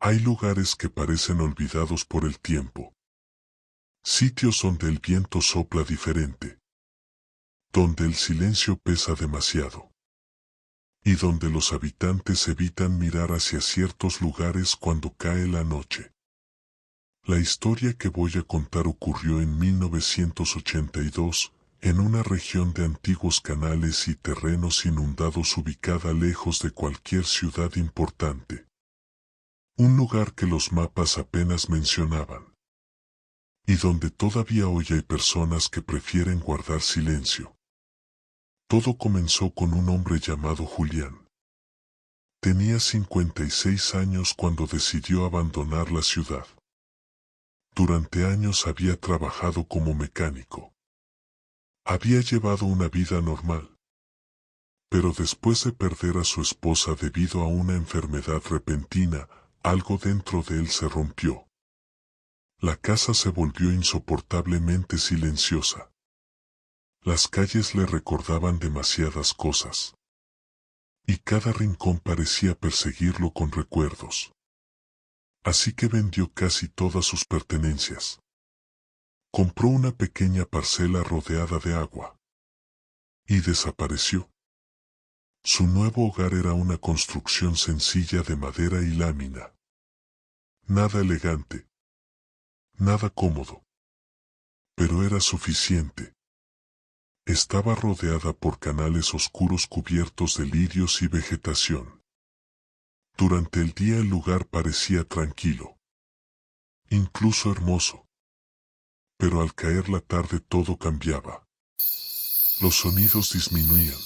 Hay lugares que parecen olvidados por el tiempo. Sitios donde el viento sopla diferente. Donde el silencio pesa demasiado. Y donde los habitantes evitan mirar hacia ciertos lugares cuando cae la noche. La historia que voy a contar ocurrió en 1982, en una región de antiguos canales y terrenos inundados ubicada lejos de cualquier ciudad importante. Un lugar que los mapas apenas mencionaban. Y donde todavía hoy hay personas que prefieren guardar silencio. Todo comenzó con un hombre llamado Julián. Tenía 56 años cuando decidió abandonar la ciudad. Durante años había trabajado como mecánico. Había llevado una vida normal. Pero después de perder a su esposa debido a una enfermedad repentina, algo dentro de él se rompió. La casa se volvió insoportablemente silenciosa. Las calles le recordaban demasiadas cosas. Y cada rincón parecía perseguirlo con recuerdos. Así que vendió casi todas sus pertenencias. Compró una pequeña parcela rodeada de agua. Y desapareció. Su nuevo hogar era una construcción sencilla de madera y lámina. Nada elegante. Nada cómodo. Pero era suficiente. Estaba rodeada por canales oscuros cubiertos de lirios y vegetación. Durante el día el lugar parecía tranquilo. Incluso hermoso. Pero al caer la tarde todo cambiaba. Los sonidos disminuían.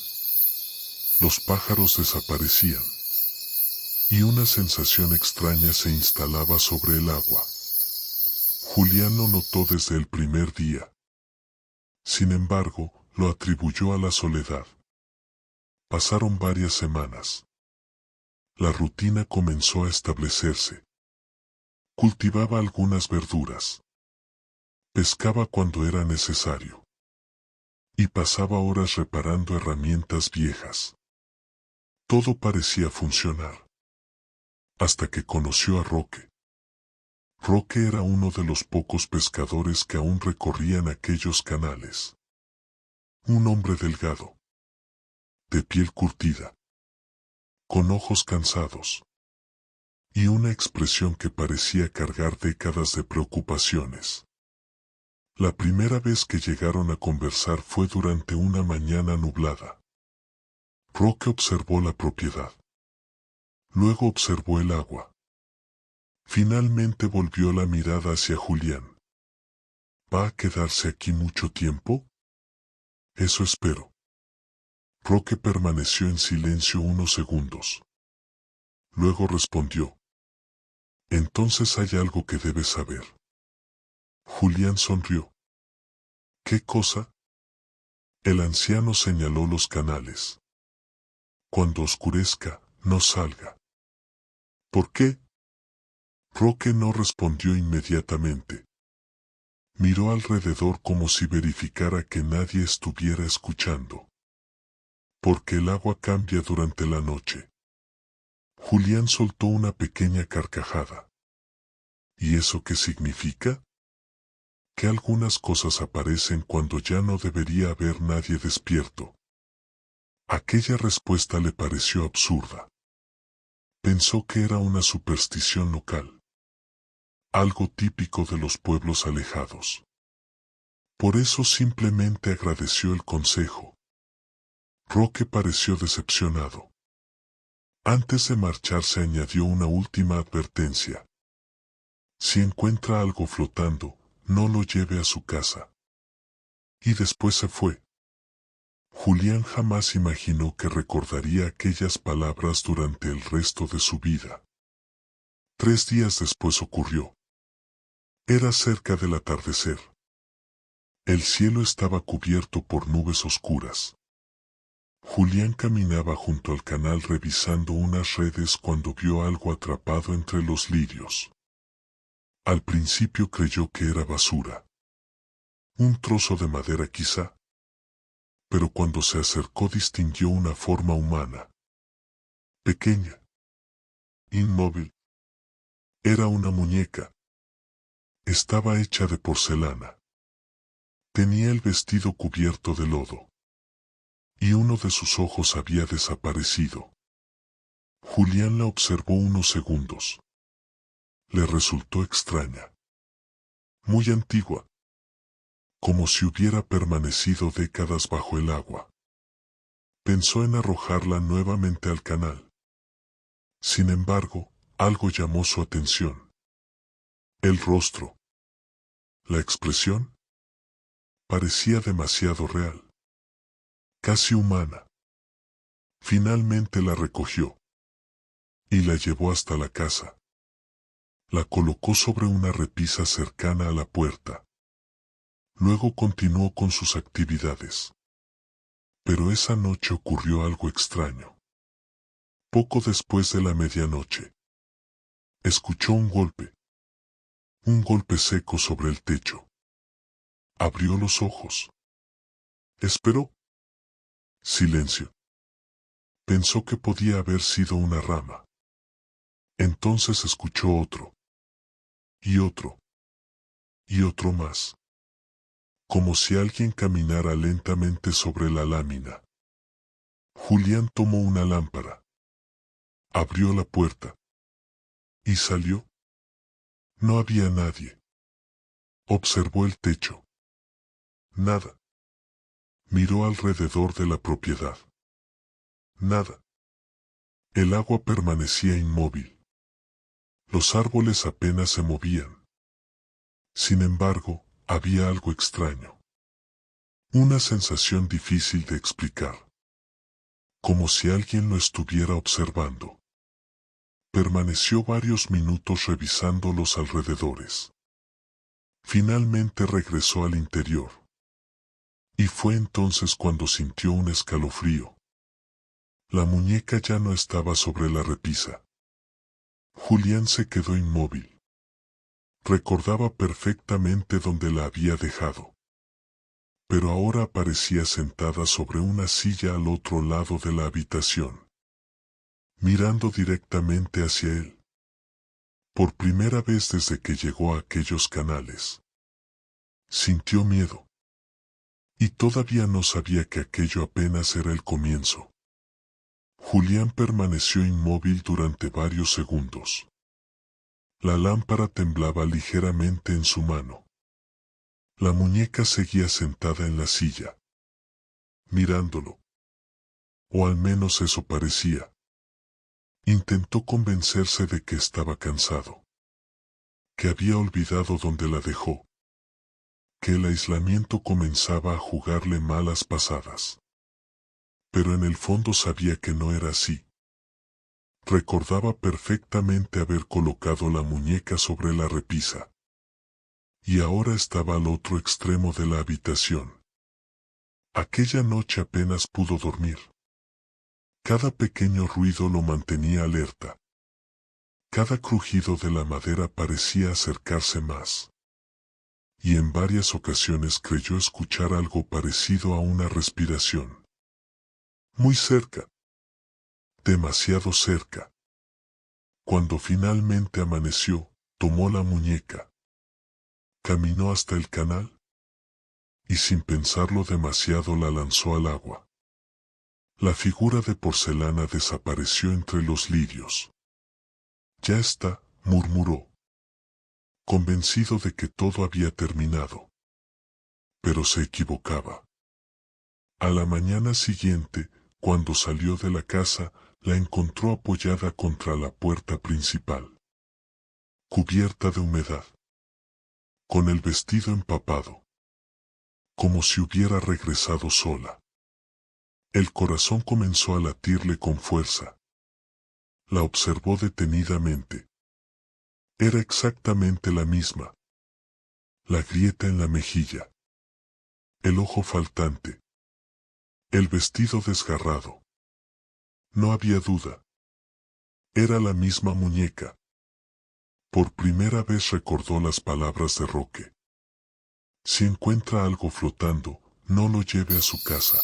Los pájaros desaparecían. Y una sensación extraña se instalaba sobre el agua. Julián lo notó desde el primer día. Sin embargo, lo atribuyó a la soledad. Pasaron varias semanas. La rutina comenzó a establecerse. Cultivaba algunas verduras. Pescaba cuando era necesario. Y pasaba horas reparando herramientas viejas. Todo parecía funcionar. Hasta que conoció a Roque. Roque era uno de los pocos pescadores que aún recorrían aquellos canales. Un hombre delgado. De piel curtida. Con ojos cansados. Y una expresión que parecía cargar décadas de preocupaciones. La primera vez que llegaron a conversar fue durante una mañana nublada. Roque observó la propiedad. Luego observó el agua. Finalmente volvió la mirada hacia Julián. ¿Va a quedarse aquí mucho tiempo? Eso espero. Roque permaneció en silencio unos segundos. Luego respondió. Entonces hay algo que debes saber. Julián sonrió. ¿Qué cosa? El anciano señaló los canales. Cuando oscurezca, no salga. ¿Por qué? Roque no respondió inmediatamente. Miró alrededor como si verificara que nadie estuviera escuchando. Porque el agua cambia durante la noche. Julián soltó una pequeña carcajada. ¿Y eso qué significa? Que algunas cosas aparecen cuando ya no debería haber nadie despierto. Aquella respuesta le pareció absurda. Pensó que era una superstición local. Algo típico de los pueblos alejados. Por eso simplemente agradeció el consejo. Roque pareció decepcionado. Antes de marcharse añadió una última advertencia. Si encuentra algo flotando, no lo lleve a su casa. Y después se fue. Julián jamás imaginó que recordaría aquellas palabras durante el resto de su vida. 3 días después ocurrió. Era cerca del atardecer. El cielo estaba cubierto por nubes oscuras. Julián caminaba junto al canal revisando unas redes cuando vio algo atrapado entre los lirios. Al principio creyó que era basura. Un trozo de madera quizá. Pero cuando se acercó distinguió una forma humana. Pequeña. Inmóvil. Era una muñeca. Estaba hecha de porcelana. Tenía el vestido cubierto de lodo. Y uno de sus ojos había desaparecido. Julián la observó unos segundos. Le resultó extraña. Muy antigua. Como si hubiera permanecido décadas bajo el agua. Pensó en arrojarla nuevamente al canal. Sin embargo, algo llamó su atención. El rostro. La expresión. Parecía demasiado real. Casi humana. Finalmente la recogió. Y la llevó hasta la casa. La colocó sobre una repisa cercana a la puerta. Luego continuó con sus actividades. Pero esa noche ocurrió algo extraño. Poco después de la medianoche, escuchó un golpe. Un golpe seco sobre el techo. Abrió los ojos. Esperó. Silencio. Pensó que podía haber sido una rama. Entonces escuchó otro. Y otro. Y otro más. Como si alguien caminara lentamente sobre la lámina. Julián tomó una lámpara. Abrió la puerta. Y salió. No había nadie. Observó el techo. Nada. Miró alrededor de la propiedad. Nada. El agua permanecía inmóvil. Los árboles apenas se movían. Sin embargo, había algo extraño. Una sensación difícil de explicar. Como si alguien lo estuviera observando. Permaneció varios minutos revisando los alrededores. Finalmente regresó al interior. Y fue entonces cuando sintió un escalofrío. La muñeca ya no estaba sobre la repisa. Julián se quedó inmóvil. Recordaba perfectamente dónde la había dejado. Pero ahora aparecía sentada sobre una silla al otro lado de la habitación. Mirando directamente hacia él. Por primera vez desde que llegó a aquellos canales. Sintió miedo. Y todavía no sabía que aquello apenas era el comienzo. Julián permaneció inmóvil durante varios segundos. La lámpara temblaba ligeramente en su mano. La muñeca seguía sentada en la silla. Mirándolo. O al menos eso parecía. Intentó convencerse de que estaba cansado. Que había olvidado dónde la dejó. Que el aislamiento comenzaba a jugarle malas pasadas. Pero en el fondo sabía que no era así. Recordaba perfectamente haber colocado la muñeca sobre la repisa. Y ahora estaba al otro extremo de la habitación. Aquella noche apenas pudo dormir. Cada pequeño ruido lo mantenía alerta. Cada crujido de la madera parecía acercarse más. Y en varias ocasiones creyó escuchar algo parecido a una respiración. Muy cerca. Demasiado cerca. Cuando finalmente amaneció, tomó la muñeca. Caminó hasta el canal. Y sin pensarlo demasiado la lanzó al agua. La figura de porcelana desapareció entre los lirios. Ya está, murmuró. Convencido de que todo había terminado. Pero se equivocaba. A la mañana siguiente, cuando salió de la casa, la encontró apoyada contra la puerta principal. Cubierta de humedad. Con el vestido empapado. Como si hubiera regresado sola. El corazón comenzó a latirle con fuerza. La observó detenidamente. Era exactamente la misma. La grieta en la mejilla. El ojo faltante. El vestido desgarrado. No había duda. Era la misma muñeca. Por primera vez recordó las palabras de Roque. Si encuentra algo flotando, no lo lleve a su casa.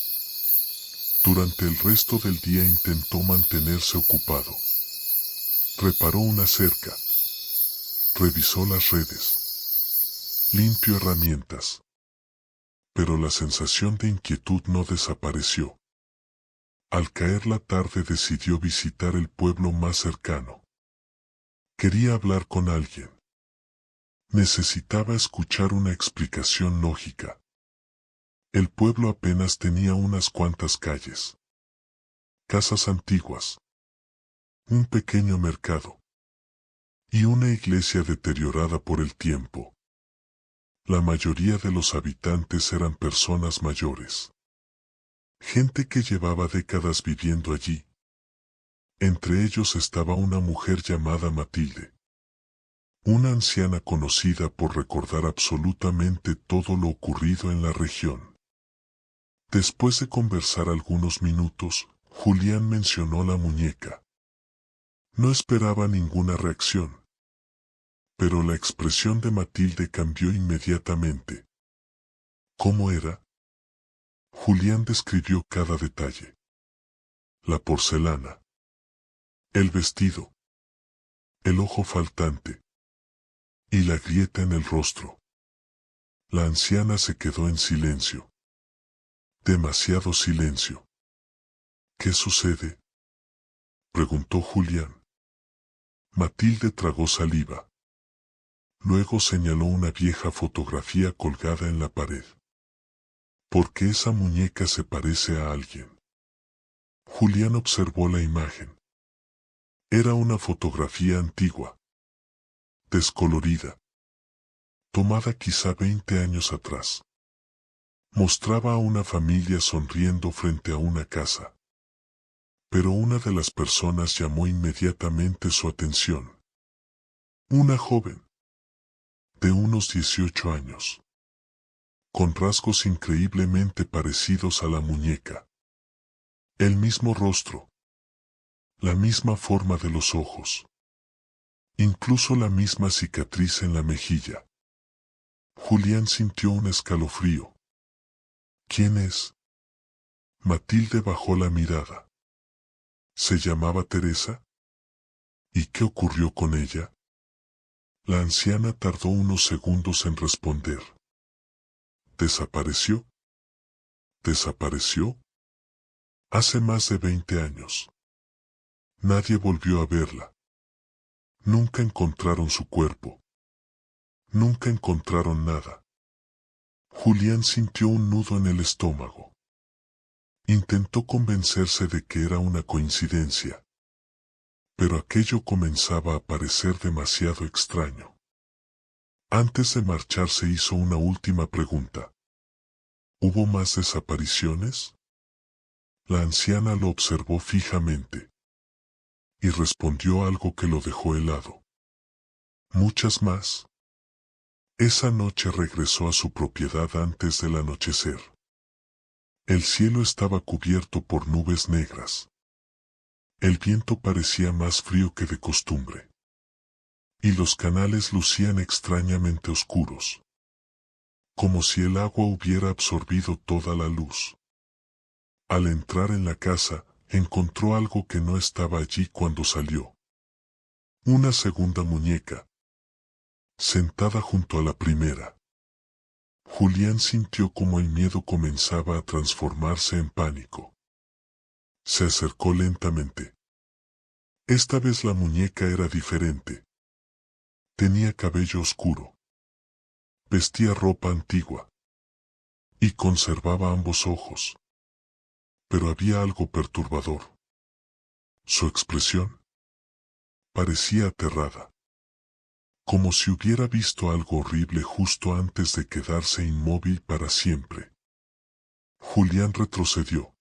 Durante el resto del día intentó mantenerse ocupado. Reparó una cerca. Revisó las redes. Limpió herramientas. Pero la sensación de inquietud no desapareció. Al caer la tarde decidió visitar el pueblo más cercano. Quería hablar con alguien. Necesitaba escuchar una explicación lógica. El pueblo apenas tenía unas cuantas calles. Casas antiguas. Un pequeño mercado. Y una iglesia deteriorada por el tiempo. La mayoría de los habitantes eran personas mayores. Gente que llevaba décadas viviendo allí. Entre ellos estaba una mujer llamada Matilde. Una anciana conocida por recordar absolutamente todo lo ocurrido en la región. Después de conversar algunos minutos, Julián mencionó la muñeca. No esperaba ninguna reacción. Pero la expresión de Matilde cambió inmediatamente. ¿Cómo era? Julián describió cada detalle. La porcelana. El vestido. El ojo faltante. Y la grieta en el rostro. La anciana se quedó en silencio. Demasiado silencio. ¿Qué sucede? Preguntó Julián. Matilde tragó saliva. Luego señaló una vieja fotografía colgada en la pared. ¿Por qué esa muñeca se parece a alguien? Julián observó la imagen. Era una fotografía antigua. Descolorida. Tomada quizá 20 años atrás. Mostraba a una familia sonriendo frente a una casa. Pero una de las personas llamó inmediatamente su atención. Una joven. De unos 18 años. Con rasgos increíblemente parecidos a la muñeca. El mismo rostro. La misma forma de los ojos. Incluso la misma cicatriz en la mejilla. Julián sintió un escalofrío. ¿Quién es? Matilde bajó la mirada. ¿Se llamaba Teresa? ¿Y qué ocurrió con ella? La anciana tardó unos segundos en responder. ¿Desapareció? ¿Desapareció? Hace más de 20 años. Nadie volvió a verla. Nunca encontraron su cuerpo. Nunca encontraron nada. Julián sintió un nudo en el estómago. Intentó convencerse de que era una coincidencia. Pero aquello comenzaba a parecer demasiado extraño. Antes de marcharse hizo una última pregunta. ¿Hubo más desapariciones? La anciana lo observó fijamente. Y respondió algo que lo dejó helado. Muchas más. Esa noche regresó a su propiedad antes del anochecer. El cielo estaba cubierto por nubes negras. El viento parecía más frío que de costumbre. Y los canales lucían extrañamente oscuros. Como si el agua hubiera absorbido toda la luz. Al entrar en la casa, encontró algo que no estaba allí cuando salió. Una segunda muñeca. Sentada junto a la primera. Julián sintió como el miedo comenzaba a transformarse en pánico. Se acercó lentamente. Esta vez la muñeca era diferente. Tenía cabello oscuro. Vestía ropa antigua. Y conservaba ambos ojos. Pero había algo perturbador. Su expresión. Parecía aterrada. Como si hubiera visto algo horrible justo antes de quedarse inmóvil para siempre. Julián retrocedió.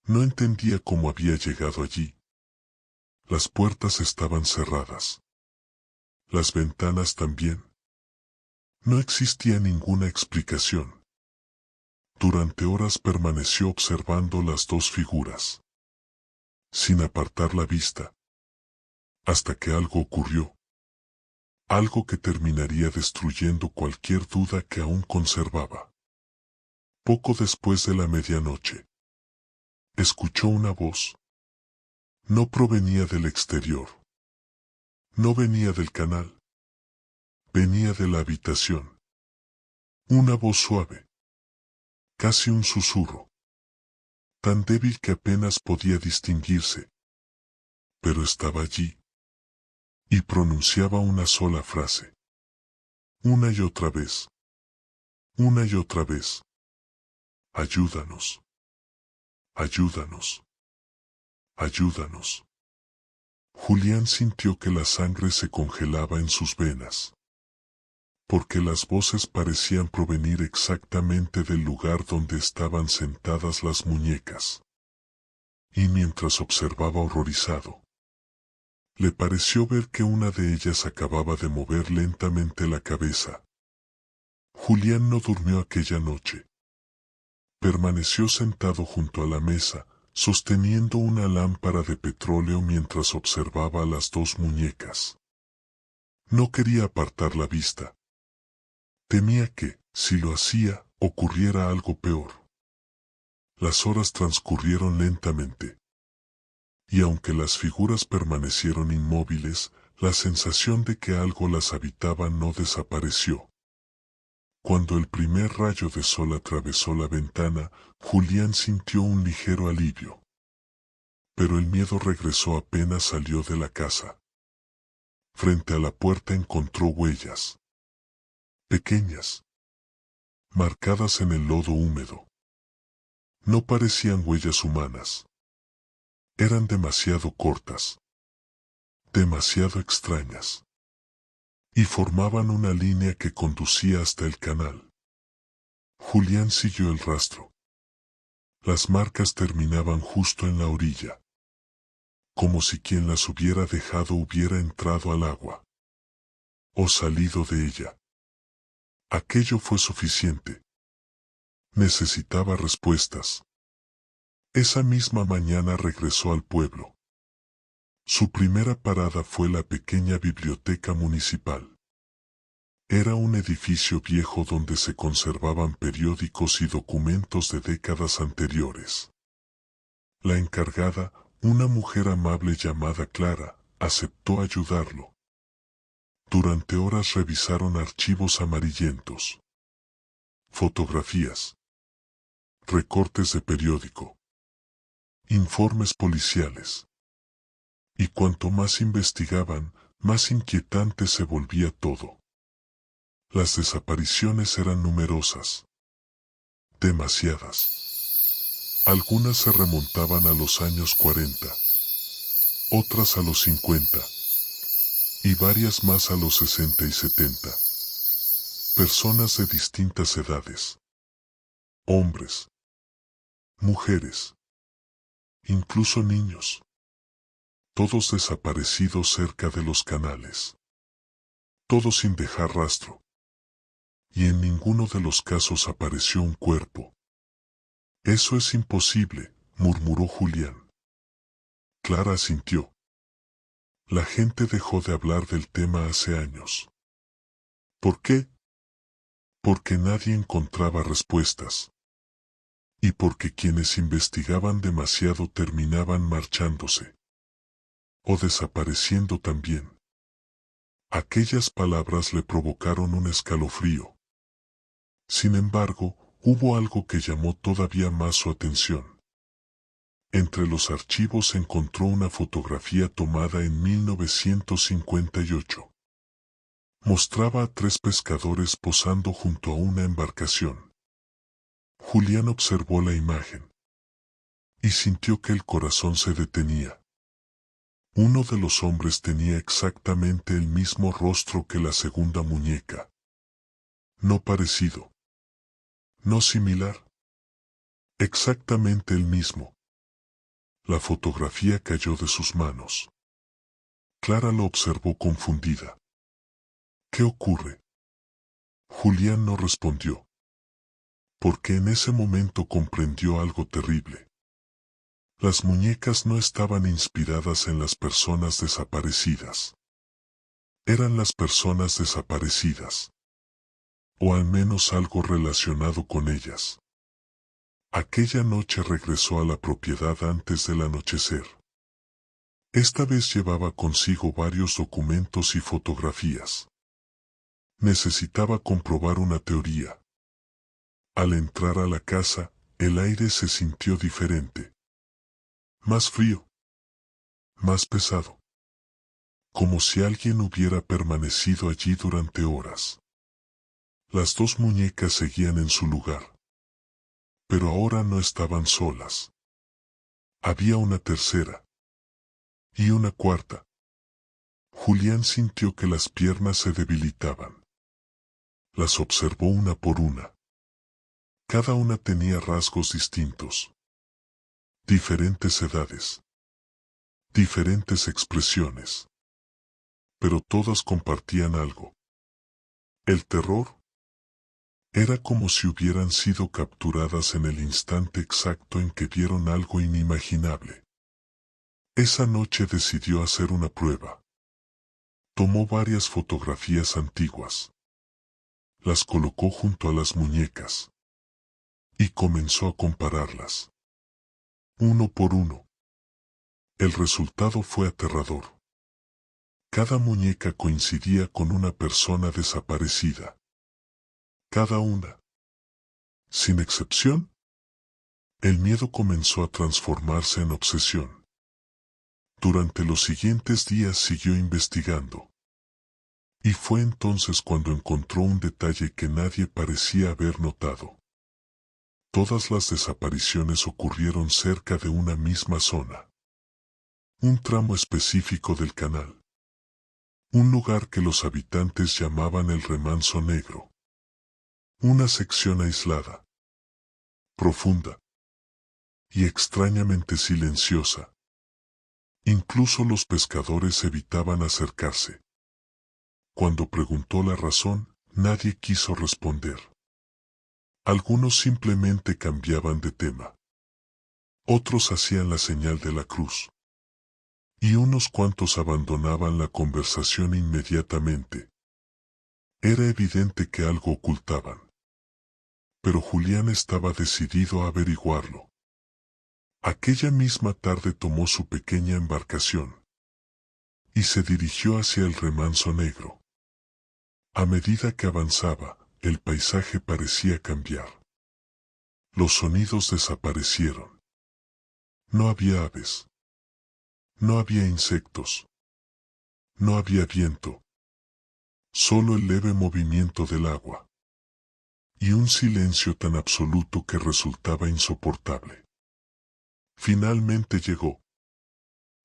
No entendía cómo había llegado allí. Las puertas estaban cerradas. Las ventanas también. No existía ninguna explicación. Durante horas permaneció observando las dos figuras. Sin apartar la vista. Hasta que algo ocurrió. Algo que terminaría destruyendo cualquier duda que aún conservaba. Poco después de la medianoche. Escuchó una voz. No provenía del exterior. No venía del canal. Venía de la habitación. Una voz suave. Casi un susurro. Tan débil que apenas podía distinguirse. Pero estaba allí. Y pronunciaba una sola frase. Una y otra vez. Una y otra vez. Ayúdanos. Ayúdanos. Ayúdanos. Julián sintió que la sangre se congelaba en sus venas. Porque las voces parecían provenir exactamente del lugar donde estaban sentadas las muñecas. Y mientras observaba horrorizado, le pareció ver que una de ellas acababa de mover lentamente la cabeza. Julián no durmió aquella noche. Permaneció sentado junto a la mesa, sosteniendo una lámpara de petróleo mientras observaba a las dos muñecas. No quería apartar la vista. Temía que, si lo hacía, ocurriera algo peor. Las horas transcurrieron lentamente. Y aunque las figuras permanecieron inmóviles, la sensación de que algo las habitaba no desapareció. Cuando el primer rayo de sol atravesó la ventana, Julián sintió un ligero alivio. Pero el miedo regresó apenas salió de la casa. Frente a la puerta encontró huellas. Pequeñas. Marcadas en el lodo húmedo. No parecían huellas humanas. Eran demasiado cortas. Demasiado extrañas. Y formaban una línea que conducía hasta el canal. Julián siguió el rastro. Las marcas terminaban justo en la orilla. Como si quien las hubiera dejado hubiera entrado al agua. O salido de ella. Aquello fue suficiente. Necesitaba respuestas. Esa misma mañana regresó al pueblo. Su primera parada fue la pequeña biblioteca municipal. Era un edificio viejo donde se conservaban periódicos y documentos de décadas anteriores. La encargada, una mujer amable llamada Clara, aceptó ayudarlo. Durante horas revisaron archivos amarillentos. Fotografías. Recortes de periódico. Informes policiales. Y cuanto más investigaban, más inquietante se volvía todo. Las desapariciones eran numerosas. Demasiadas. Algunas se remontaban a los años 40, otras a los 50, y varias más a los 60 y 70. Personas de distintas edades. Hombres. Mujeres. Incluso niños. Todos desaparecidos cerca de los canales. Todos sin dejar rastro. Y en ninguno de los casos apareció un cuerpo. Eso es imposible, murmuró Julián. Clara asintió. La gente dejó de hablar del tema hace años. ¿Por qué? Porque nadie encontraba respuestas. Y porque quienes investigaban demasiado terminaban marchándose. O desapareciendo también. Aquellas palabras le provocaron un escalofrío. Sin embargo, hubo algo que llamó todavía más su atención. Entre los archivos encontró una fotografía tomada en 1958. Mostraba a 3 pescadores posando junto a una embarcación. Julián observó la imagen. Y sintió que el corazón se detenía. Uno de los hombres tenía exactamente el mismo rostro que la segunda muñeca. No parecido. No similar. Exactamente el mismo. La fotografía cayó de sus manos. Clara lo observó confundida. ¿Qué ocurre? Julián no respondió. Porque en ese momento comprendió algo terrible. Las muñecas no estaban inspiradas en las personas desaparecidas. Eran las personas desaparecidas. O al menos algo relacionado con ellas. Aquella noche regresó a la propiedad antes del anochecer. Esta vez llevaba consigo varios documentos y fotografías. Necesitaba comprobar una teoría. Al entrar a la casa, el aire se sintió diferente. Más frío. Más pesado. Como si alguien hubiera permanecido allí durante horas. Las dos muñecas seguían en su lugar. Pero ahora no estaban solas. Había una tercera. Y una cuarta. Julián sintió que las piernas se debilitaban. Las observó una por una. Cada una tenía rasgos distintos. Diferentes edades. Diferentes expresiones. Pero todas compartían algo. El terror. Era como si hubieran sido capturadas en el instante exacto en que vieron algo inimaginable. Esa noche decidió hacer una prueba. Tomó varias fotografías antiguas. Las colocó junto a las muñecas. Y comenzó a compararlas. Uno por uno. El resultado fue aterrador. Cada muñeca coincidía con una persona desaparecida. Cada una. Sin excepción. El miedo comenzó a transformarse en obsesión. Durante los siguientes días siguió investigando. Y fue entonces cuando encontró un detalle que nadie parecía haber notado. Todas las desapariciones ocurrieron cerca de una misma zona. Un tramo específico del canal. Un lugar que los habitantes llamaban el Remanso Negro. Una sección aislada. Profunda. Y extrañamente silenciosa. Incluso los pescadores evitaban acercarse. Cuando preguntó la razón, nadie quiso responder. Algunos simplemente cambiaban de tema. Otros hacían la señal de la cruz. Y unos cuantos abandonaban la conversación inmediatamente. Era evidente que algo ocultaban. Pero Julián estaba decidido a averiguarlo. Aquella misma tarde tomó su pequeña embarcación. Y se dirigió hacia el Remanso Negro. A medida que avanzaba, el paisaje parecía cambiar. Los sonidos desaparecieron. No había aves. No había insectos. No había viento. Solo el leve movimiento del agua. Y un silencio tan absoluto que resultaba insoportable. Finalmente llegó.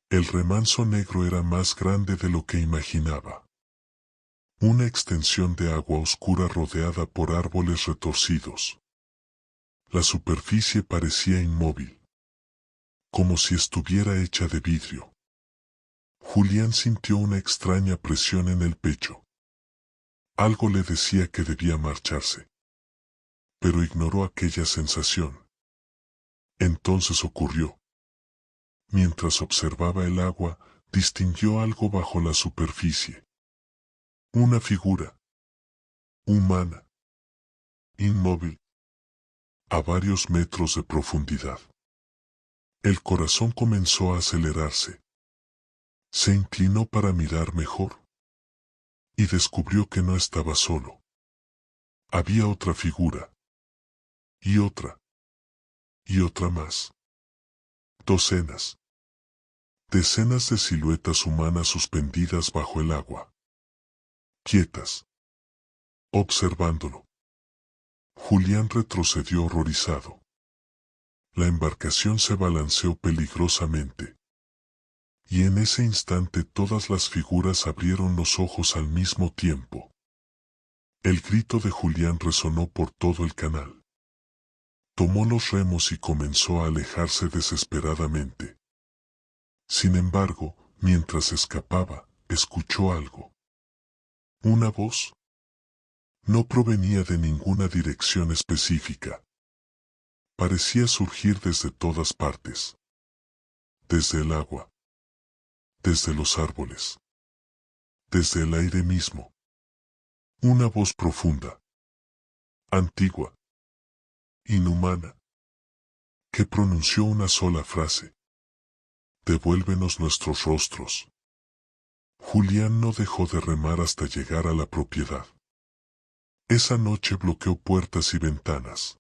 El Remanso Negro era más grande de lo que imaginaba. Una extensión de agua oscura rodeada por árboles retorcidos. La superficie parecía inmóvil. Como si estuviera hecha de vidrio. Julián sintió una extraña presión en el pecho. Algo le decía que debía marcharse. Pero ignoró aquella sensación. Entonces ocurrió. Mientras observaba el agua, distinguió algo bajo la superficie. Una figura. Humana. Inmóvil. A varios metros de profundidad. El corazón comenzó a acelerarse. Se inclinó para mirar mejor. Y descubrió que no estaba solo. Había otra figura. Y otra. Y otra más. Docenas. Decenas de siluetas humanas suspendidas bajo el agua. Quietas. Observándolo. Julián retrocedió horrorizado. La embarcación se balanceó peligrosamente. Y en ese instante todas las figuras abrieron los ojos al mismo tiempo. El grito de Julián resonó por todo el canal. Tomó los remos y comenzó a alejarse desesperadamente. Sin embargo, mientras escapaba, escuchó algo. Una voz. No provenía de ninguna dirección específica. Parecía surgir desde todas partes. Desde el agua. Desde los árboles. Desde el aire mismo. Una voz profunda. Antigua. Inhumana. Que pronunció una sola frase. Devuélvenos nuestros rostros. Julián no dejó de remar hasta llegar a la propiedad. Esa noche bloqueó puertas y ventanas.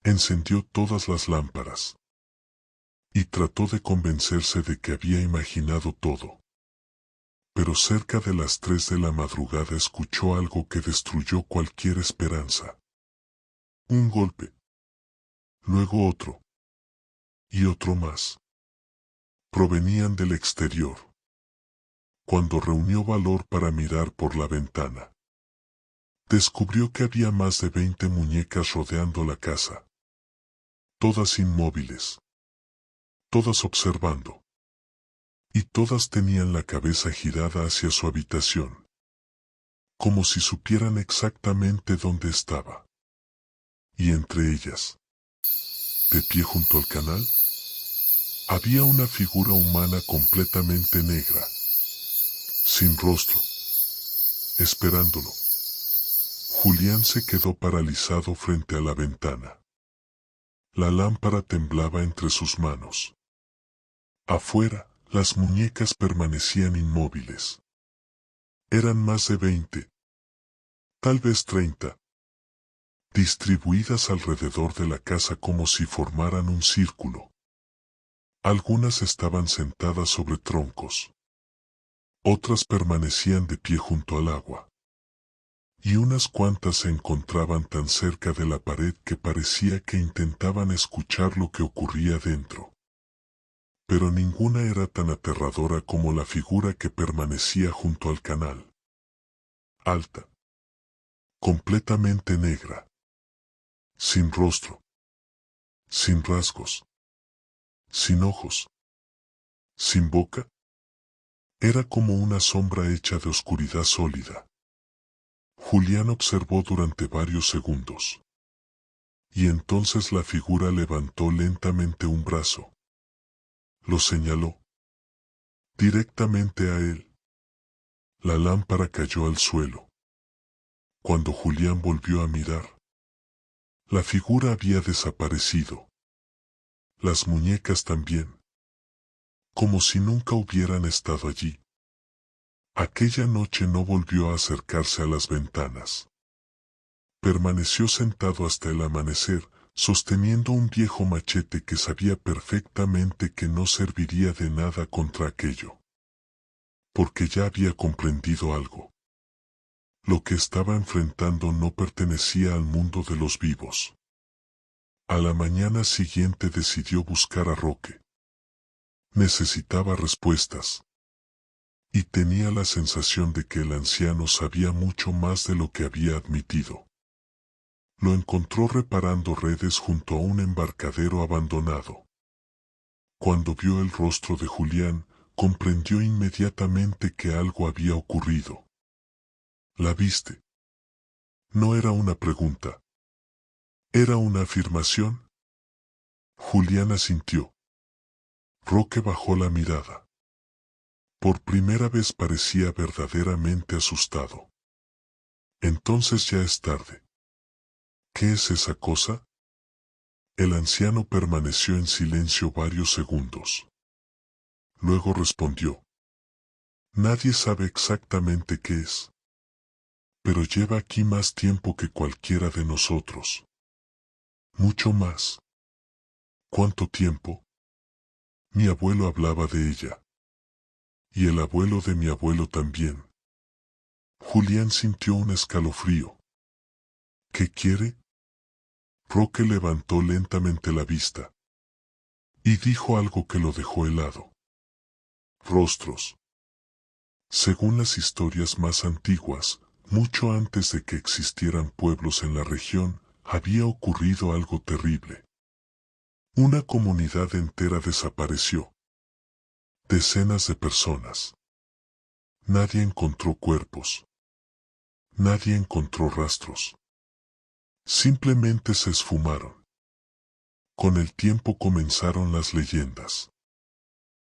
Encendió todas las lámparas. Y trató de convencerse de que había imaginado todo. Pero cerca de las 3 de la madrugada escuchó algo que destruyó cualquier esperanza. Un golpe. Luego otro. Y otro más. Provenían del exterior. Cuando reunió valor para mirar por la ventana, descubrió que había más de 20 muñecas rodeando la casa. Todas inmóviles. Todas observando. Y todas tenían la cabeza girada hacia su habitación. Como si supieran exactamente dónde estaba. Y entre ellas, de pie junto al canal, había una figura humana completamente negra, sin rostro, esperándolo. Julián se quedó paralizado frente a la ventana. La lámpara temblaba entre sus manos. Afuera, las muñecas permanecían inmóviles. Eran más de 20, tal vez 30, distribuidas alrededor de la casa como si formaran un círculo. Algunas estaban sentadas sobre troncos. Otras permanecían de pie junto al agua. Y unas cuantas se encontraban tan cerca de la pared que parecía que intentaban escuchar lo que ocurría dentro. Pero ninguna era tan aterradora como la figura que permanecía junto al canal. Alta. Completamente negra. Sin rostro. Sin rasgos. Sin ojos. Sin boca. Era como una sombra hecha de oscuridad sólida. Julián observó durante varios segundos. Y entonces la figura levantó lentamente un brazo. Lo señaló. Directamente a él. La lámpara cayó al suelo. Cuando Julián volvió a mirar, la figura había desaparecido. Las muñecas también. Como si nunca hubieran estado allí. Aquella noche no volvió a acercarse a las ventanas. Permaneció sentado hasta el amanecer, sosteniendo un viejo machete que sabía perfectamente que no serviría de nada contra aquello. Porque ya había comprendido algo. Lo que estaba enfrentando no pertenecía al mundo de los vivos. A la mañana siguiente decidió buscar a Roque. Necesitaba respuestas. Y tenía la sensación de que el anciano sabía mucho más de lo que había admitido. Lo encontró reparando redes junto a un embarcadero abandonado. Cuando vio el rostro de Julián, comprendió inmediatamente que algo había ocurrido. ¿La viste? No era una pregunta. ¿Era una afirmación? Julián asintió. Roque bajó la mirada. Por primera vez parecía verdaderamente asustado. Entonces ya es tarde. ¿Qué es esa cosa? El anciano permaneció en silencio varios segundos. Luego respondió. Nadie sabe exactamente qué es. Pero lleva aquí más tiempo que cualquiera de nosotros. Mucho más. ¿Cuánto tiempo? Mi abuelo hablaba de ella. Y el abuelo de mi abuelo también. Julián sintió un escalofrío. ¿Qué quiere? Roque levantó lentamente la vista. Y dijo algo que lo dejó helado. Rostros. Según las historias más antiguas, mucho antes de que existieran pueblos en la región, había ocurrido algo terrible. Una comunidad entera desapareció. Decenas de personas. Nadie encontró cuerpos. Nadie encontró rastros. Simplemente se esfumaron. Con el tiempo comenzaron las leyendas.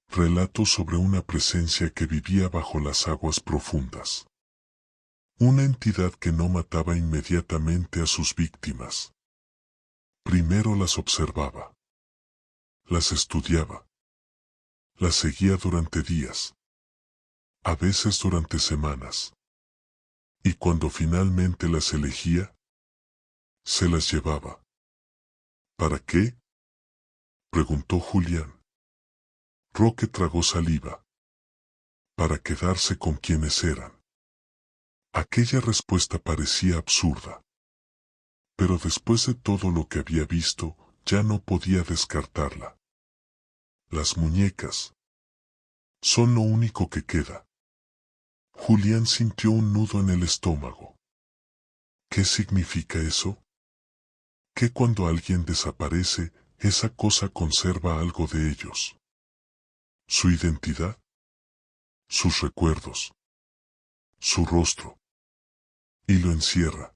Relatos sobre una presencia que vivía bajo las aguas profundas. Una entidad que no mataba inmediatamente a sus víctimas. Primero las observaba. Las estudiaba. Las seguía durante días. A veces durante semanas. Y cuando finalmente las elegía, se las llevaba. ¿Para qué?, preguntó Julián. Roque tragó saliva. Para quedarse con quienes eran. Aquella respuesta parecía absurda. Pero después de todo lo que había visto, ya no podía descartarla. Las muñecas son lo único que queda. Julián sintió un nudo en el estómago. ¿Qué significa eso? Que cuando alguien desaparece, esa cosa conserva algo de ellos. Su identidad, sus recuerdos, su rostro. Y lo encierra.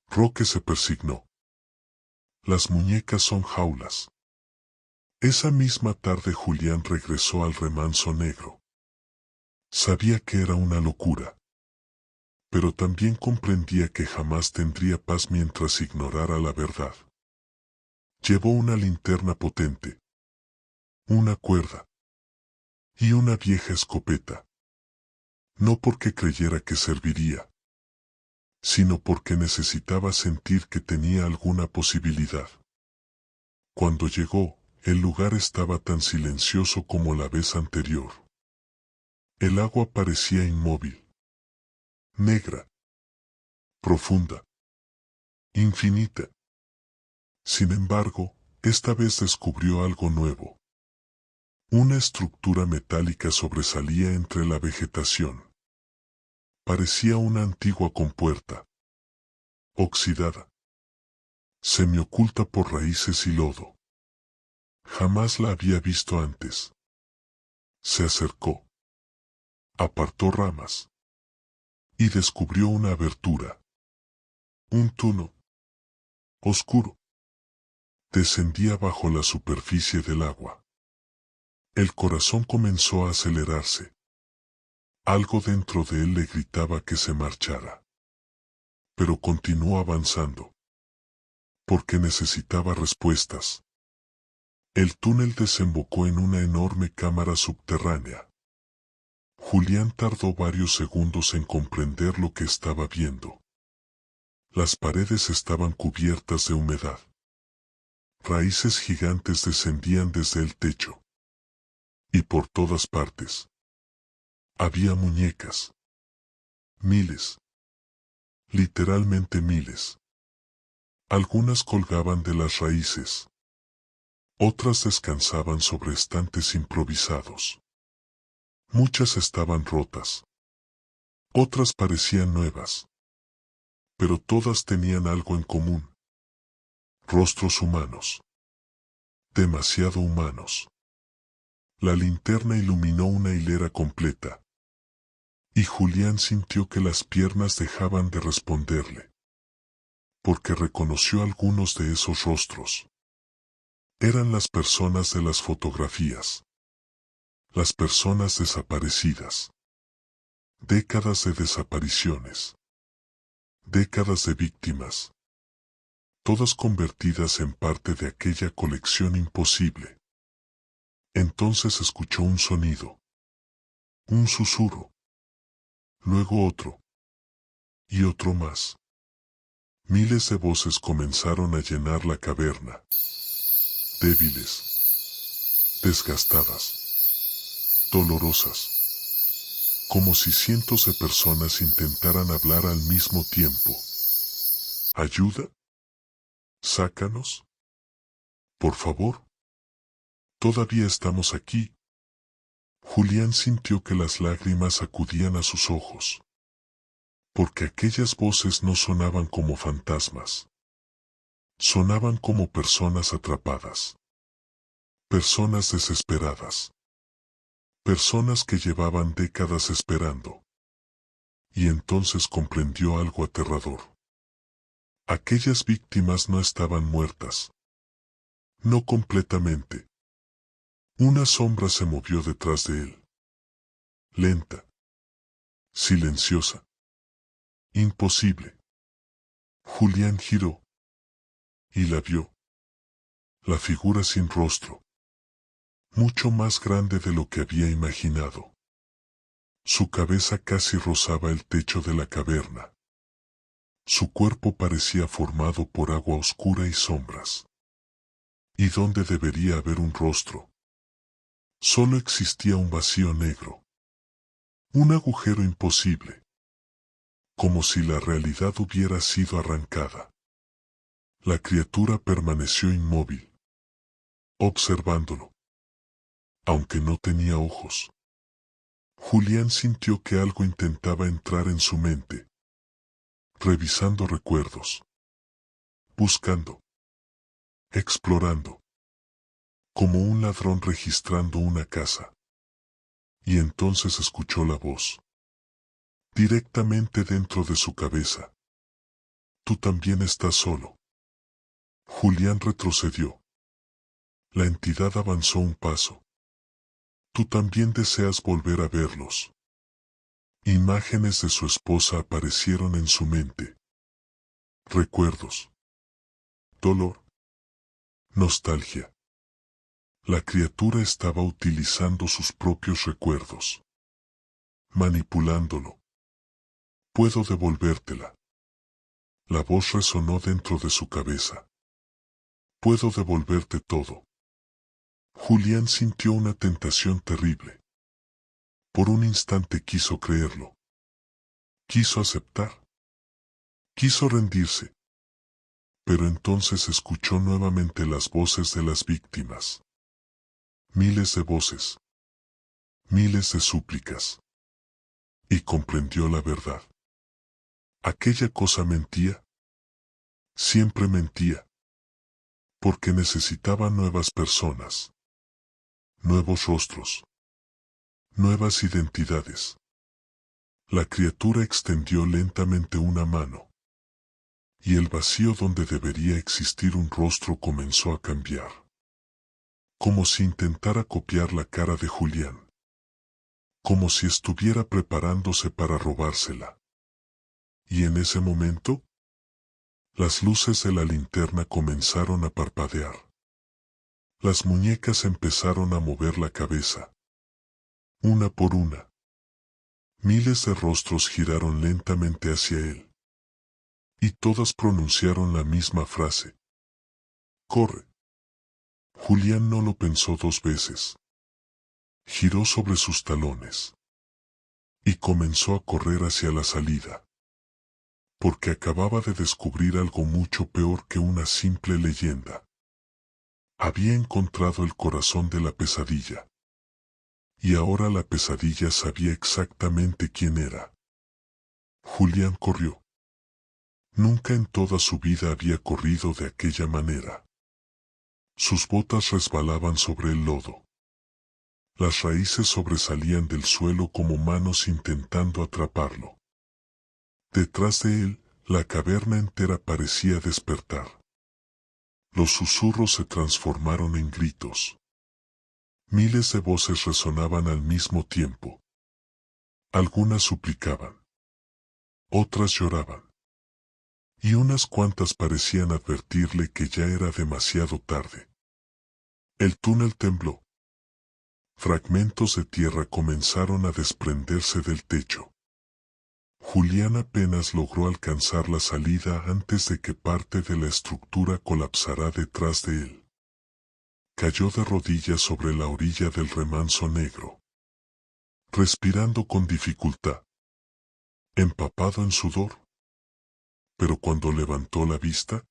Roque se persignó. Las muñecas son jaulas. Esa misma tarde Julián regresó al remanso negro. Sabía que era una locura. Pero también comprendía que jamás tendría paz mientras ignorara la verdad. Llevó una linterna potente, una cuerda y una vieja escopeta. No porque creyera que serviría, sino porque necesitaba sentir que tenía alguna posibilidad. Cuando llegó, el lugar estaba tan silencioso como la vez anterior. El agua parecía inmóvil, negra, profunda, infinita. Sin embargo, esta vez descubrió algo nuevo. Una estructura metálica sobresalía entre la vegetación. Parecía una antigua compuerta, oxidada, semioculta por raíces y lodo. Jamás la había visto antes. Se acercó, apartó ramas y descubrió una abertura. Un túnel oscuro descendía bajo la superficie del agua. El corazón comenzó a acelerarse. Algo dentro de él le gritaba que se marchara. Pero continuó avanzando. Porque necesitaba respuestas. El túnel desembocó en una enorme cámara subterránea. Julián tardó varios segundos en comprender lo que estaba viendo. Las paredes estaban cubiertas de humedad. Raíces gigantes descendían desde el techo. Y por todas partes había muñecas. Miles. Literalmente miles. Algunas colgaban de las raíces. Otras descansaban sobre estantes improvisados. Muchas estaban rotas. Otras parecían nuevas. Pero todas tenían algo en común. Rostros humanos. Demasiado humanos. La linterna iluminó una hilera completa. Y Julián sintió que las piernas dejaban de responderle. Porque reconoció algunos de esos rostros. Eran las personas de las fotografías. Las personas desaparecidas. Décadas de desapariciones. Décadas de víctimas. Todas convertidas en parte de aquella colección imposible. Entonces escuchó un sonido. Un susurro. Luego otro. Y otro más. Miles de voces comenzaron a llenar la caverna. Débiles. Desgastadas. Dolorosas. Como si cientos de personas intentaran hablar al mismo tiempo. ¿Ayuda? ¿Sácanos? Por favor. Todavía estamos aquí. Julián sintió que las lágrimas acudían a sus ojos. Porque aquellas voces no sonaban como fantasmas. Sonaban como personas atrapadas. Personas desesperadas. Personas que llevaban décadas esperando. Y entonces comprendió algo aterrador. Aquellas víctimas no estaban muertas. No completamente. Una sombra se movió detrás de él. Lenta. Silenciosa. Imposible. Julián giró. Y la vio. La figura sin rostro. Mucho más grande de lo que había imaginado. Su cabeza casi rozaba el techo de la caverna. Su cuerpo parecía formado por agua oscura y sombras. ¿Y dónde debería haber un rostro? Solo existía un vacío negro. Un agujero imposible. Como si la realidad hubiera sido arrancada. La criatura permaneció inmóvil, observándolo. Aunque no tenía ojos. Julián sintió que algo intentaba entrar en su mente. Revisando recuerdos. Buscando. Explorando. Como un ladrón registrando una casa. Y entonces escuchó la voz. Directamente dentro de su cabeza. Tú también estás solo. Julián retrocedió. La entidad avanzó un paso. Tú también deseas volver a verlos. Imágenes de su esposa aparecieron en su mente. Recuerdos. Dolor. Nostalgia. La criatura estaba utilizando sus propios recuerdos. Manipulándolo. Puedo devolvértela. La voz resonó dentro de su cabeza. Puedo devolverte todo. Julián sintió una tentación terrible. Por un instante quiso creerlo. Quiso aceptar. Quiso rendirse. Pero entonces escuchó nuevamente las voces de las víctimas. Miles de voces. Miles de súplicas. Y comprendió la verdad. ¿Aquella cosa mentía? Siempre mentía. Porque necesitaba nuevas personas. Nuevos rostros. Nuevas identidades. La criatura extendió lentamente una mano. Y el vacío donde debería existir un rostro comenzó a cambiar. Como si intentara copiar la cara de Julián. Como si estuviera preparándose para robársela. Y en ese momento, las luces de la linterna comenzaron a parpadear. Las muñecas empezaron a mover la cabeza. Una por una. Miles de rostros giraron lentamente hacia él. Y todas pronunciaron la misma frase. Corre. Julián no lo pensó dos veces. Giró sobre sus talones. Y comenzó a correr hacia la salida. Porque acababa de descubrir algo mucho peor que una simple leyenda. Había encontrado el corazón de la pesadilla. Y ahora la pesadilla sabía exactamente quién era. Julián corrió. Nunca en toda su vida había corrido de aquella manera. Sus botas resbalaban sobre el lodo. Las raíces sobresalían del suelo como manos intentando atraparlo. Detrás de él, la caverna entera parecía despertar. Los susurros se transformaron en gritos. Miles de voces resonaban al mismo tiempo. Algunas suplicaban. Otras lloraban. Y unas cuantas parecían advertirle que ya era demasiado tarde. El túnel tembló. Fragmentos de tierra comenzaron a desprenderse del techo. Julián apenas logró alcanzar la salida antes de que parte de la estructura colapsara detrás de él. Cayó de rodillas sobre la orilla del remanso negro. Respirando con dificultad. Empapado en sudor. Pero cuando levantó la vista,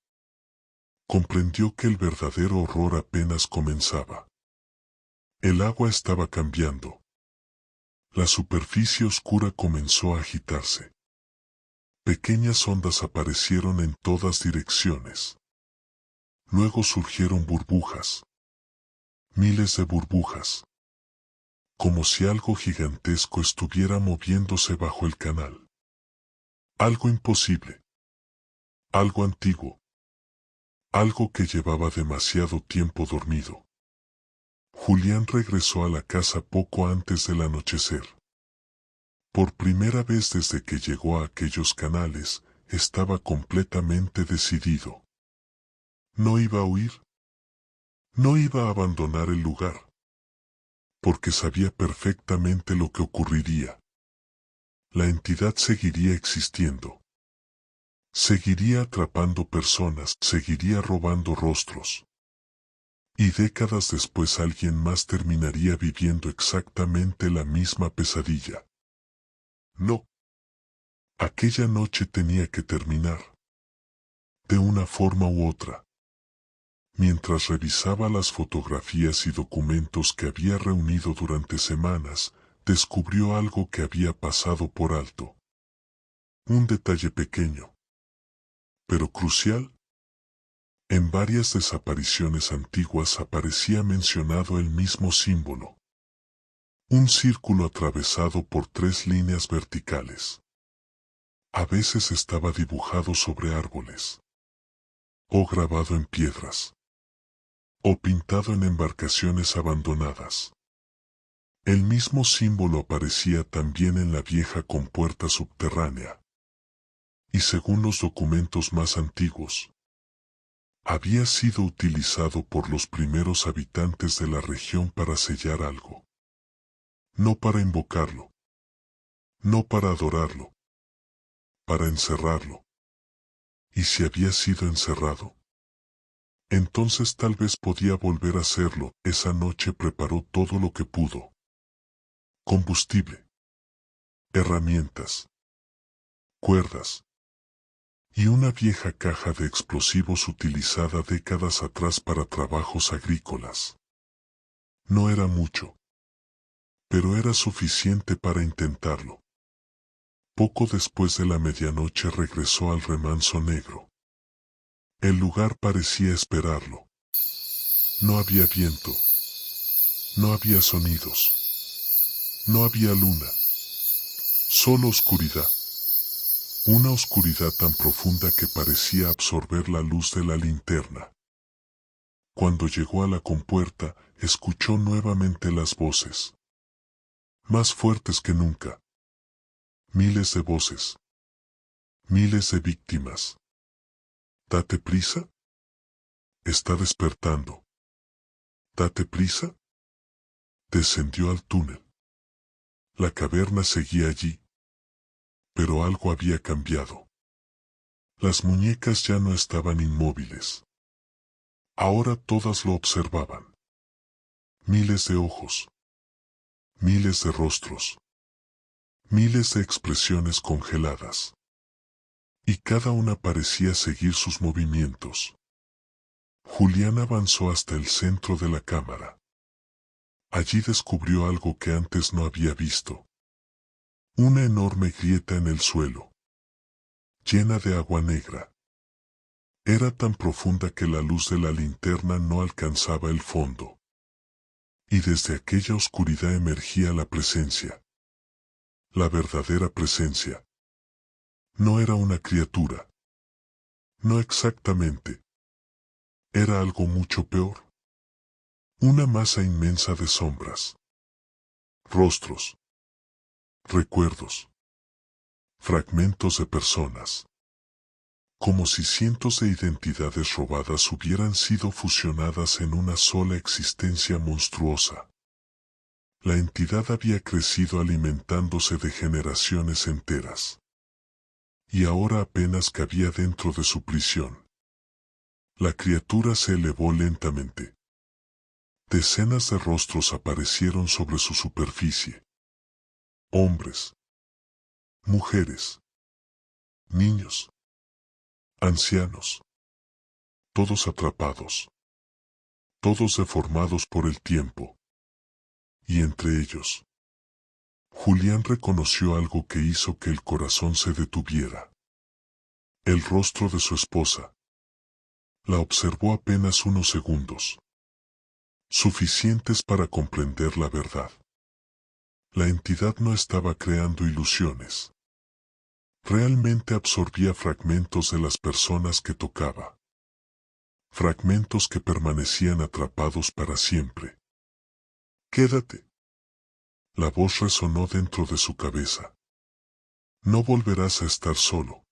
comprendió que el verdadero horror apenas comenzaba. El agua estaba cambiando. La superficie oscura comenzó a agitarse. Pequeñas ondas aparecieron en todas direcciones. Luego surgieron burbujas. Miles de burbujas. Como si algo gigantesco estuviera moviéndose bajo el canal. Algo imposible. Algo antiguo. Algo que llevaba demasiado tiempo dormido. Julián regresó a la casa poco antes del anochecer. Por primera vez desde que llegó a aquellos canales, estaba completamente decidido. No iba a huir. No iba a abandonar el lugar. Porque sabía perfectamente lo que ocurriría. La entidad seguiría existiendo. Seguiría atrapando personas, seguiría robando rostros. Y décadas después alguien más terminaría viviendo exactamente la misma pesadilla. No. Aquella noche tenía que terminar. De una forma u otra. Mientras revisaba las fotografías y documentos que había reunido durante semanas, descubrió algo que había pasado por alto. Un detalle pequeño, pero crucial. En varias desapariciones antiguas aparecía mencionado el mismo símbolo. Un círculo atravesado por 3 líneas verticales. A veces estaba dibujado sobre árboles, o grabado en piedras, o pintado en embarcaciones abandonadas. El mismo símbolo aparecía también en la vieja compuerta subterránea. Y según los documentos más antiguos, había sido utilizado por los primeros habitantes de la región para sellar algo. No para invocarlo. No para adorarlo. Para encerrarlo. ¿Y si había sido encerrado? Entonces tal vez podía volver a hacerlo. Esa noche preparó todo lo que pudo. Combustible. Herramientas. Cuerdas. Y una vieja caja de explosivos utilizada décadas atrás para trabajos agrícolas. No era mucho. Pero era suficiente para intentarlo. Poco después de la medianoche regresó al remanso negro. El lugar parecía esperarlo. No había viento. No había sonidos. No había luna. Solo oscuridad. Una oscuridad tan profunda que parecía absorber la luz de la linterna. Cuando llegó a la compuerta, escuchó nuevamente las voces. Más fuertes que nunca. Miles de voces. Miles de víctimas. ¿Date prisa? Está despertando. ¿Date prisa? Descendió al túnel. La caverna seguía allí. Pero algo había cambiado. Las muñecas ya no estaban inmóviles. Ahora todas lo observaban. Miles de ojos. Miles de rostros. Miles de expresiones congeladas. Y cada una parecía seguir sus movimientos. Julián avanzó hasta el centro de la cámara. Allí descubrió algo que antes no había visto. Una enorme grieta en el suelo. Llena de agua negra. Era tan profunda que la luz de la linterna no alcanzaba el fondo. Y desde aquella oscuridad emergía la presencia. La verdadera presencia. No era una criatura. No exactamente. Era algo mucho peor. Una masa inmensa de sombras. Rostros. Recuerdos. Fragmentos de personas. Como si cientos de identidades robadas hubieran sido fusionadas en una sola existencia monstruosa. La entidad había crecido alimentándose de generaciones enteras. Y ahora apenas cabía dentro de su prisión. La criatura se elevó lentamente. Decenas de rostros aparecieron sobre su superficie. Hombres. Mujeres. Niños. Ancianos. Todos atrapados. Todos deformados por el tiempo. Y entre ellos, Julián reconoció algo que hizo que el corazón se detuviera. El rostro de su esposa. La observó apenas unos segundos. Suficientes para comprender la verdad. La entidad no estaba creando ilusiones. Realmente absorbía fragmentos de las personas que tocaba. Fragmentos que permanecían atrapados para siempre. Quédate. La voz resonó dentro de su cabeza. No volverás a estar solo.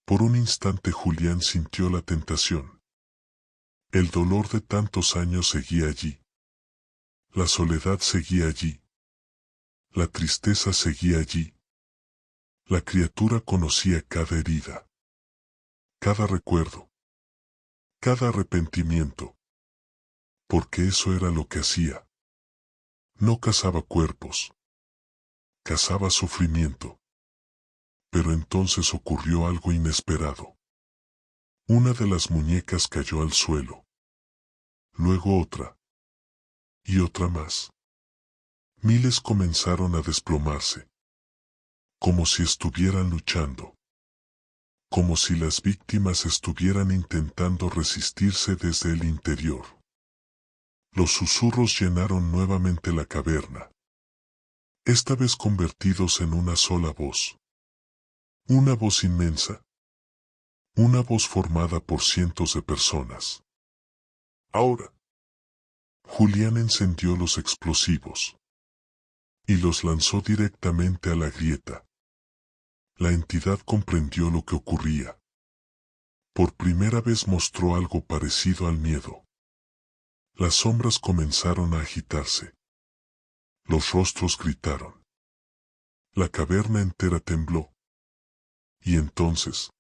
Por un instante Julián sintió la tentación. El dolor de tantos años seguía allí. La soledad seguía allí. La tristeza seguía allí. La criatura conocía cada herida, cada recuerdo, cada arrepentimiento, porque eso era lo que hacía. No cazaba cuerpos, cazaba sufrimiento. Pero entonces ocurrió algo inesperado. Una de las muñecas cayó al suelo. Luego otra. Y otra más. Miles comenzaron a desplomarse. Como si estuvieran luchando. Como si las víctimas estuvieran intentando resistirse desde el interior. Los susurros llenaron nuevamente la caverna. Esta vez convertidos en una sola voz. Una voz inmensa. Una voz formada por cientos de personas. Ahora. Julián encendió los explosivos. Y los lanzó directamente a la grieta. La entidad comprendió lo que ocurría. Por primera vez mostró algo parecido al miedo. Las sombras comenzaron a agitarse. Los rostros gritaron. La caverna entera tembló. Y entonces,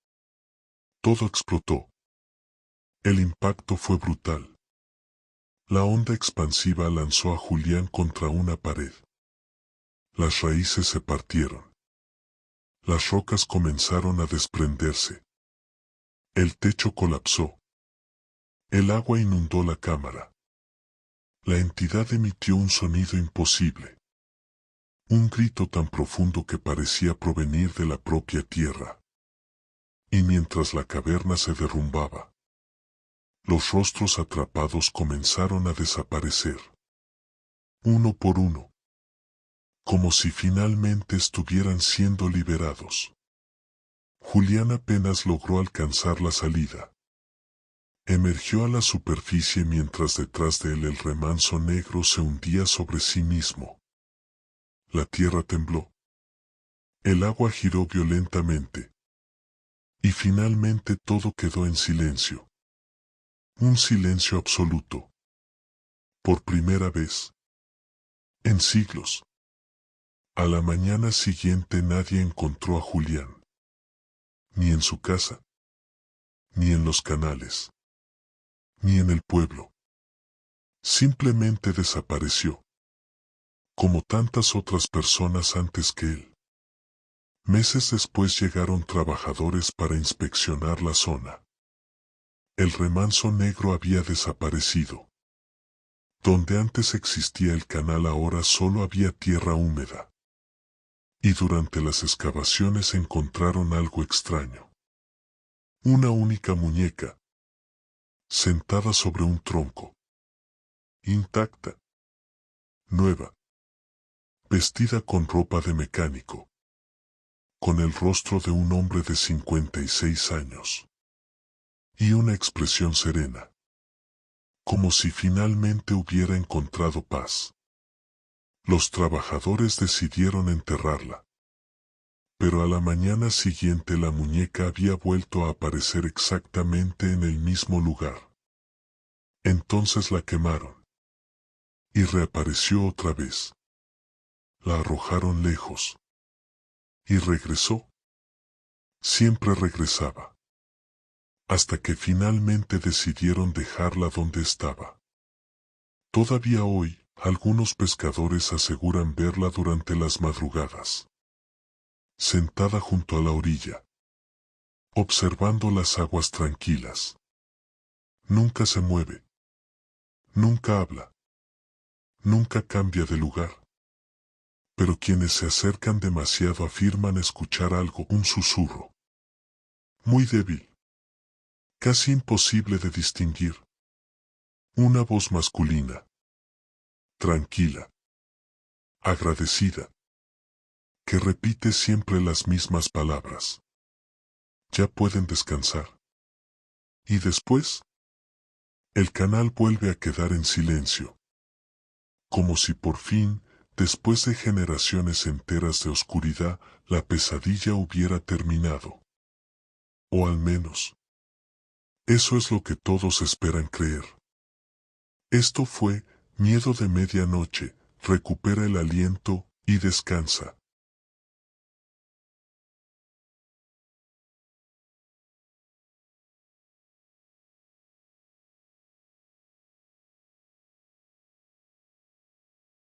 todo explotó. El impacto fue brutal. La onda expansiva lanzó a Julián contra una pared. Las raíces se partieron. Las rocas comenzaron a desprenderse. El techo colapsó. El agua inundó la cámara. La entidad emitió un sonido imposible. Un grito tan profundo que parecía provenir de la propia tierra. Y mientras la caverna se derrumbaba, los rostros atrapados comenzaron a desaparecer. Uno por uno. Como si finalmente estuvieran siendo liberados. Julián apenas logró alcanzar la salida. Emergió a la superficie mientras detrás de él el remanso negro se hundía sobre sí mismo. La tierra tembló. El agua giró violentamente. Y finalmente todo quedó en silencio. Un silencio absoluto. Por primera vez. En siglos. A la mañana siguiente nadie encontró a Julián. Ni en su casa. Ni en los canales. Ni en el pueblo. Simplemente desapareció. Como tantas otras personas antes que él. Meses después llegaron trabajadores para inspeccionar la zona. El remanso negro había desaparecido. Donde antes existía el canal ahora solo había tierra húmeda. Y durante las excavaciones encontraron algo extraño. Una única muñeca. Sentada sobre un tronco. Intacta. Nueva. Vestida con ropa de mecánico. Con el rostro de un hombre de 56 años. Y una expresión serena. Como si finalmente hubiera encontrado paz. Los trabajadores decidieron enterrarla. Pero a la mañana siguiente la muñeca había vuelto a aparecer exactamente en el mismo lugar. Entonces la quemaron. Y reapareció otra vez. La arrojaron lejos. Y regresó. Siempre regresaba. Hasta que finalmente decidieron dejarla donde estaba. Todavía hoy, algunos pescadores aseguran verla durante las madrugadas. Sentada junto a la orilla. Observando las aguas tranquilas. Nunca se mueve. Nunca habla. Nunca cambia de lugar. Pero quienes se acercan demasiado afirman escuchar algo, un susurro. Muy débil. Casi imposible de distinguir. Una voz masculina. Tranquila. Agradecida. Que repite siempre las mismas palabras. Ya pueden descansar. Y después, el canal vuelve a quedar en silencio. Como si por fin, después de generaciones enteras de oscuridad, la pesadilla hubiera terminado. O al menos, eso es lo que todos esperan creer. Esto fue Miedo de Medianoche. Recupera el aliento y descansa.